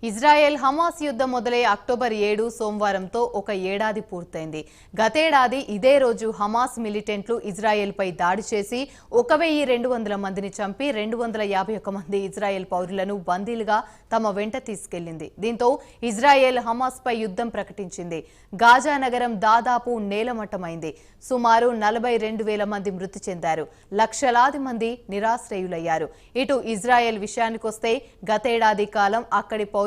Israel Hamas యుద్ధం మొదలై October 7 సోమవారంతో ఒక ఏడాది పూర్తయింది. గతేడాది ఇదే రోజు హమాస్ మిలిటెంట్లు ఇజ్రాయెల్పై దాడి చేసి 1200 మందిని చంపి 251 మంది ఇజ్రాయెల్ పౌరులను బందీలుగా తమ వెంట తీసుకెళ్లింది. దీంతో ఇజ్రాయెల్ హమాస్పై యుద్ధం ప్రకటించింది. గాజా నగరం దాదాపు నేలమట్టమైంది. సుమారు 42,000 మంది మృతి చెందారు. లక్షలాది మంది నిరాశ్రయులయ్యారు. ఇటు ఇజ్రాయెల్ విషయానికొస్తే గతేడాది కాలం అక్కడి పౌరులు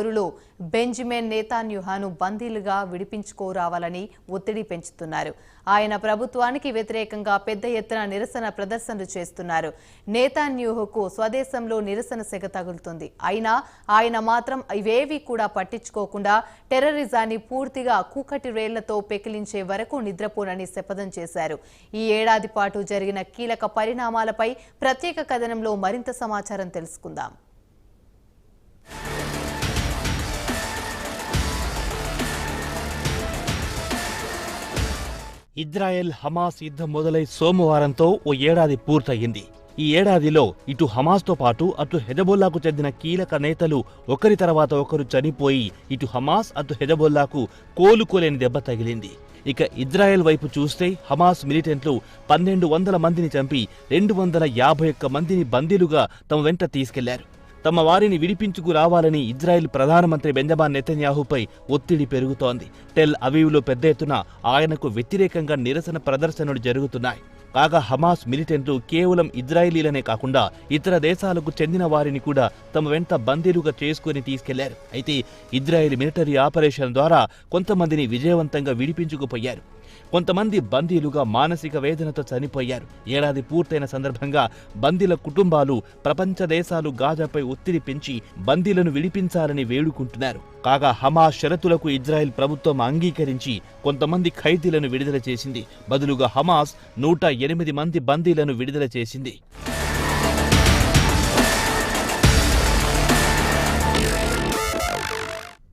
బెంజమిన్ నెతన్యాహును బందీలుగా విడిపించుకోరావాలని ఒత్తిడి పెంచుతున్నారు. ఆయన ప్రభుత్వానికి వ్యతిరేకంగా పెద్ద ఎత్తున నిరసన ప్రదర్శనలు చేస్తున్నారు. నెతన్యాహుకు స్వదేశంలో నిరసన సెగ తగులుతుంది. అయినా ఆయన మాత్రం ఇవేవీ కూడా పట్టించుకోకుండా టెర్రరిజాన్ని పూర్తిగా కూకటి రేళ్లతో పెకిలించే వరకు నిద్రపోనని శపథం చేశారు. ఈ ఏడాది పాటు జరిగిన కీలక పరిణామాలపై ప్రత్యేక కథనంలో మరింత సమాచారం తెలుసుకుందాం. ఇజ్రాయెల్ హమాస్ యుద్ధం మొదలై సోమవారంతో ఓ ఏడాది పూర్తయింది. ఈ ఏడాదిలో ఇటు హమాస్తో పాటు అటు హెజబొల్లాకు చెందిన కీలక నేతలు ఒకరి తర్వాత ఒకరు చనిపోయి ఇటు హమాస్ అటు హెజబొల్లాకు కోలుకోలేని దెబ్బ తగిలింది. ఇక ఇజ్రాయెల్ వైపు చూస్తే హమాస్ మిలిటెంట్లు 1200 మందిని చంపి 251 మందిని బందీలుగా తమ వెంట తీసుకెళ్లారు. తమ వారిని విడిపించుకు రావాలని ఇజ్రాయెల్ ప్రధానమంత్రి బెంజమిన్ నెతన్యాహుపై ఒత్తిడి పెరుగుతోంది. టెల్ అవీవ్లో పెద్ద ఎత్తున ఆయనకు వ్యతిరేకంగా నిరసన ప్రదర్శనలు జరుగుతున్నాయి. కాగా హమాస్ మిలిటెంట్లు కేవలం ఇజ్రాయిలీలనే కాకుండా ఇతర దేశాలకు చెందిన వారిని కూడా తమ వెంట బందీలుగా చేసుకుని తీసుకెళ్లారు. అయితే ఇజ్రాయెల్ మిలిటరీ ఆపరేషన్ ద్వారా కొంతమందిని విజయవంతంగా విడిపించుకుపోయారు. కొంతమంది బందీలుగా మానసిక వేదనతో చనిపోయారు. ఏడాది పూర్తయిన సందర్భంగా బందీల కుటుంబాలు ప్రపంచ దేశాలు గాజాపై ఒత్తిడి పెంచి బందీలను విడిపించాలని వేడుకుంటున్నారు. కాగా హమాస్ షరతులకు ఇజ్రాయెల్ ప్రభుత్వం అంగీకరించి కొంతమంది ఖైదీలను విడుదల చేసింది. బదులుగా హమాస్ 108 మంది బందీలను విడుదల చేసింది.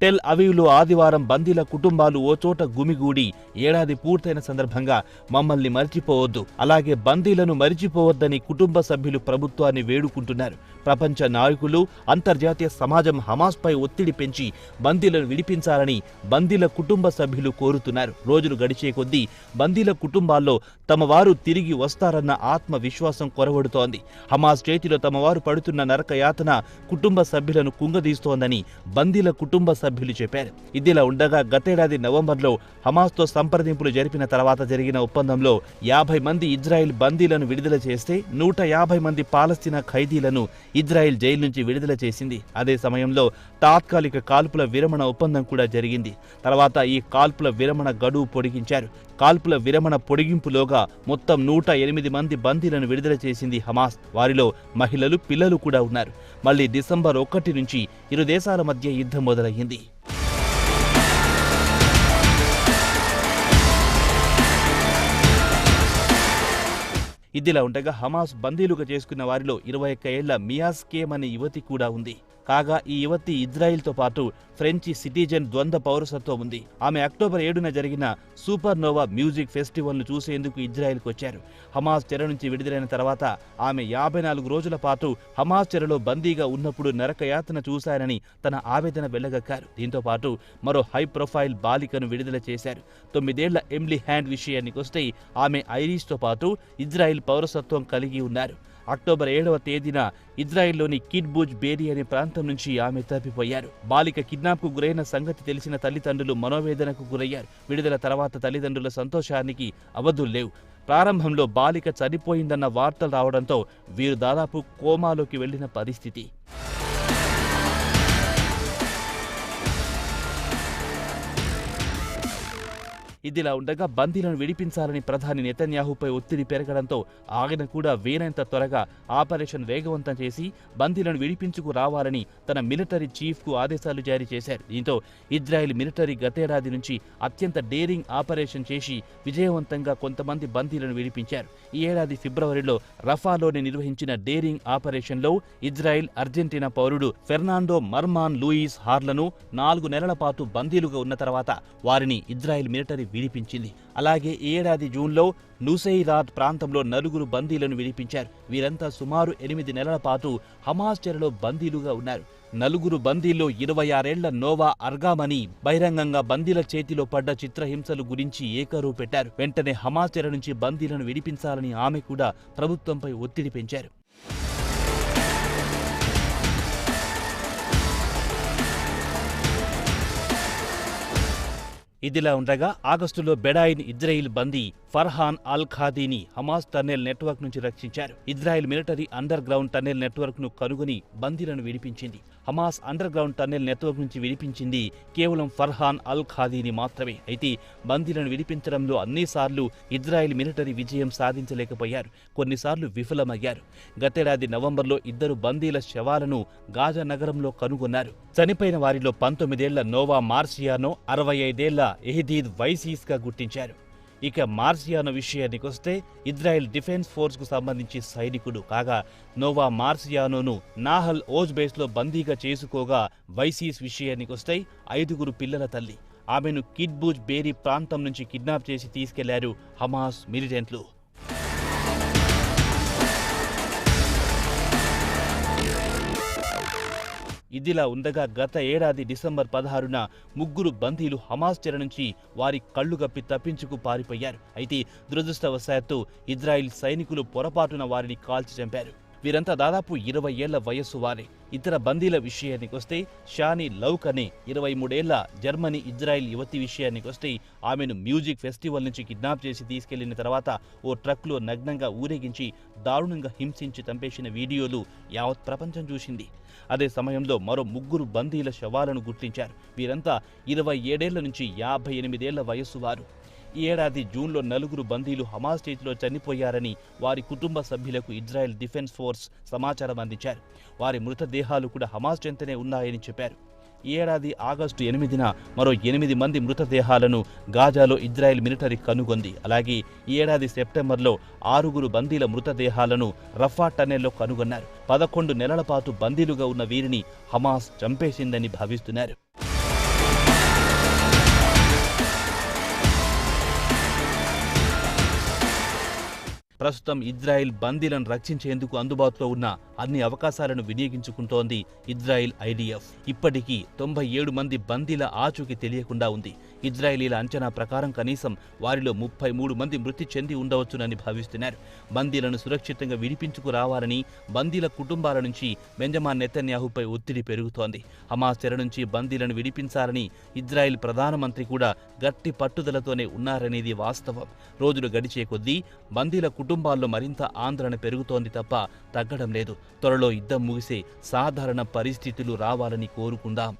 టెల్ అవీవ్లో ఆదివారం బందీల కుటుంబాలు ఓ చోట గుమిగూడి ఏడాది పూర్తయిన సందర్భంగా మమ్మల్ని మరిచిపోవద్దు, అలాగే బందీలను మరిచిపోవద్దని కుటుంబ సభ్యులు ప్రభుత్వాన్ని వేడుకుంటున్నారు. ప్రపంచ నాయకులు, అంతర్జాతీయ సమాజం హమాస్పై ఒత్తిడి పెంచి బందీలను విడిపించాలని బందీల కుటుంబ సభ్యులు కోరుతున్నారు. రోజులు గడిచే కొద్దీ బందీల కుటుంబాల్లో తమ వారు తిరిగి వస్తారన్న ఆత్మవిశ్వాసం కొరవడుతోంది. హమాస్ చేతిలో తమ వారు పడుతున్న నరకయాతన కుటుంబ సభ్యులను కుంగదీస్తోందని బందీల కుటుంబ సభ్యులు చెప్పారు. ఇదిలా ఉండగా గతేడాది నవంబర్లో హమాస్తో సంప్రదింపులు జరిపిన తర్వాత జరిగిన ఒప్పందంలో 50 మంది ఇజ్రాయెల్ బందీలను విడుదల చేస్తే 150 మంది పాలస్తీనా ఖైదీలను ఇజ్రాయెల్ జైలు నుంచి విడుదల చేసింది. అదే సమయంలో తాత్కాలిక కాల్పుల విరమణ ఒప్పందం కూడా జరిగింది. తర్వాత ఈ కాల్పుల విరమణ గడువు పొడిగించారు. కాల్పుల విరమణ పొడిగింపులోగా మొత్తం 108 మంది బందీలను విడుదల చేసింది హమాస్. వారిలో మహిళలు, పిల్లలు కూడా ఉన్నారు. మళ్లీ డిసెంబర్ 1 నుంచి ఇరు దేశాల మధ్య యుద్ధం మొదలయ్యింది. ఇదిలా ఉండగా హమాస్ బందీలుగా చేసుకున్న వారిలో 21 ఏళ్ల మియాస్ కేమ్ అనే యువతి కూడా ఉంది. కాగా ఈ యువతి ఇజ్రాయిల్తో పాటు ఫ్రెంచి సిటిజన్ ద్వంద్వ పౌరసత్వం ఉంది. ఆమె అక్టోబర్ 7న జరిగిన సూపర్ నోవా మ్యూజిక్ ఫెస్టివల్ను చూసేందుకు ఇజ్రాయెల్కు వచ్చారు. హమాస్ చెర నుంచి విడుదలైన తర్వాత ఆమె 54 రోజుల పాటు హమాస్ చెరలో బందీగా ఉన్నప్పుడు నరకయాతన చూశారని తన ఆవేదన వెళ్లగక్కారు. దీంతో పాటు మరో హై ప్రొఫైల్ బాలికను విడుదల చేశారు. 9 ఏళ్ల ఎమిలీ హ్యాండ్ విషయానికొస్తే ఆమె ఐరిష్తో పాటు ఇజ్రాయెల్ పౌరసత్వం కలిగి ఉన్నారు. అక్టోబర్ 7వ తేదీన ఇజ్రాయెల్లోని కిడ్బుజ్ బేరీ అనే ప్రాంతం నుంచి ఆమె తప్పిపోయారు. బాలిక కిడ్నాప్కు గురైన సంగతి తెలిసిన తల్లిదండ్రులు మనోవేదనకు గురయ్యారు. విడుదల తర్వాత తల్లిదండ్రుల సంతోషానికి అవధులు లేవు. ప్రారంభంలో బాలిక చనిపోయిందన్న వార్తలు రావడంతో వీరు దాదాపు కోమాలోకి వెళ్లిన పరిస్థితి. ఇదిలా ఉండగా బందీలను విడిపించాలని ప్రధాని నెతన్యాహుపై ఒత్తిడి పెరగడంతో ఆయన కూడా వీలైనంత త్వరగా ఆపరేషన్ వేగవంతం చేసి బందీలను విడిపించుకు రావాలని తన మిలిటరీ చీఫ్కు ఆదేశాలు జారీ చేశారు. దీంతో ఇజ్రాయెల్ మిలిటరీ గతేడాది నుంచి అత్యంత డేరింగ్ ఆపరేషన్ చేసి విజయవంతంగా కొంతమంది బందీలను విడిపించారు. ఈ ఏడాది ఫిబ్రవరిలో రఫాలోని నిర్వహించిన డేరింగ్ ఆపరేషన్లో ఇజ్రాయెల్ అర్జెంటీనా పౌరుడు ఫెర్నాండో మర్మాన్ లూయిస్ హార్లను 4 నెలల పాటు బందీలుగా ఉన్న తర్వాత వారిని ఇజ్రాయెల్ మిలిటరీ విడిపించింది. అలాగే ఈ ఏడాది జూన్లో నుసైరాత్ ప్రాంతంలో 4 బందీలను విడిపించారు. వీరంతా సుమారు 8 నెలల పాటు హమాస్ చెరలో బందీలుగా ఉన్నారు. 4 బందీల్లో 26 ఏళ్ల నోవా అర్గామని బహిరంగంగా బందీల చేతిలో పడ్డ చిత్రహింసలు గురించి ఏకరువు పెట్టారు. వెంటనే హమాస్ చెర నుంచి బందీలను విడిపించాలని ఆమె కూడా ప్రభుత్వంపై ఒత్తిడి పెంచారు. ఇదిలా ఉండగా ఆగస్టులో బెడాయిన్ ఇజ్రాయిల్ బందీ ఫర్హాన్ అల్ ఖాదీని హమాస్ టన్నెల్ నెట్వర్క్ నుంచి రక్షించారు. Israel military underground tunnel network ను కనుగొని బందీలను విడిపించింది. Hamas underground tunnel network నుంచి విడిపించింది కేవలం ఫర్హాన్ అల్ ఖాదీని మాత్రమే. అయితే బందీలను విడిపించడంలో అన్నిసార్లు ఇజ్రాయెల్ మిలిటరీ విజయం సాధించలేకపోయారు. కొన్నిసార్లు విఫలమయ్యారు. గతేడాది నవంబర్లో 2 బందీల శవాలను గాజా నగరంలో కనుగొన్నారు. చనిపోయిన వారిలో 19 ఏళ్ల నోవా మార్సియానో, 65 ఏళ్ల ఎహ్దీద్ వైసీస్ గా గుర్తించారు. ఇక మార్సియానో విషయానికొస్తే ఇజ్రాయెల్ డిఫెన్స్ ఫోర్స్ కు సంబంధించి సైనికుడు కాగా నోవా మార్సియానోను నాహల్ ఓజ్ బేస్ లో బందీగా చేసుకోగా వైసీస్ విషయానికొస్తే 5 పిల్లల తల్లి. ఆమెను కిడ్బూజ్ బేరీ ప్రాంతం నుంచి కిడ్నాప్ చేసి తీసుకెళ్లారు హమాస్ మిలిటెంట్లు. ఇదిలా ఉండగా గత ఏడాది డిసెంబర్ 16న 3 బందీలు హమాస్ చెర నుంచి వారి కళ్లు గప్పి తప్పించుకు పారిపోయారు. అయితే దురదృష్టవశాత్తు ఇజ్రాయిల్ సైనికులు పొరపాటున వారిని కాల్చి చంపారు. వీరంతా దాదాపు 20 ఏళ్ల వయస్సు వారే. ఇతర బందీల విషయానికొస్తే షానీ లౌక్ అనే 23 ఏళ్ల జర్మనీ ఇజ్రాయిల్ యువతి విషయానికొస్తే ఆమెను మ్యూజిక్ ఫెస్టివల్ నుంచి కిడ్నాప్ చేసి తీసుకెళ్లిన తర్వాత ఓ ట్రక్లో నగ్నంగా ఊరేగించి దారుణంగా హింసించి చంపేసిన వీడియోలు యావత్ ప్రపంచం చూసింది. అదే సమయంలో మరో 3 బందీల శవాలను గుర్తించారు. వీరంతా 27 ఏళ్ల నుంచి 58 ఏళ్ల వయస్సు వారు. ఈ ఏడాది జూన్లో 4 బందీలు హమాస్ చేతిలో చనిపోయారని వారి కుటుంబ సభ్యులకు ఇజ్రాయెల్ డిఫెన్స్ ఫోర్స్ సమాచారం అందించారు. వారి మృతదేహాలు కూడా హమాస్ చెంతనే ఉన్నాయని చెప్పారు. ఈ ఏడాది ఆగస్టు 8న మరో 8 మంది మృతదేహాలను గాజాలో ఇజ్రాయెల్ మిలిటరీ కనుగొంది. అలాగే ఈ ఏడాది సెప్టెంబర్లో 6 బందీల మృతదేహాలను రఫా టన్నెల్లో కనుగొన్నారు. 11 నెలల పాటు బందీలుగా ఉన్న వీరిని హమాస్ చంపేసిందని భావిస్తున్నారు. ప్రస్తుతం ఇజ్రాయెల్ బందీలను రక్షించేందుకు అందుబాటులో ఉన్న అన్ని అవకాశాలను వినియోగించుకుంటోంది ఇజ్రాయెల్ ఐడిఎఫ్. ఇప్పటికీ 97 మంది బందీల ఆచూకీ తెలియకుండా ఉంది. ఇజ్రాయేలీల అంచనా ప్రకారం కనీసం వారిలో 33 మంది మృతి చెంది ఉండవచ్చునని భావిస్తున్నారు. బందీలను సురక్షితంగా విడిపించుకు రావాలని బందీల కుటుంబాల నుంచి బెంజమిన్ నెతన్యాహుపై ఒత్తిడి పెరుగుతోంది. హమాస్ చెర నుంచి బందీలను విడిపించాలని ఇజ్రాయెల్ ప్రధానమంత్రి కూడా గట్టి పట్టుదలతోనే ఉన్నారనేది వాస్తవం. రోజులు గడిచే కొద్దీ బందీల కుటుంబాల్లో మరింత ఆందోళన పెరుగుతోంది తప్ప తగ్గడం లేదు. త్వరలో యుద్ధం ముగిసే సాధారణ పరిస్థితులు రావాలని కోరుకుందాం.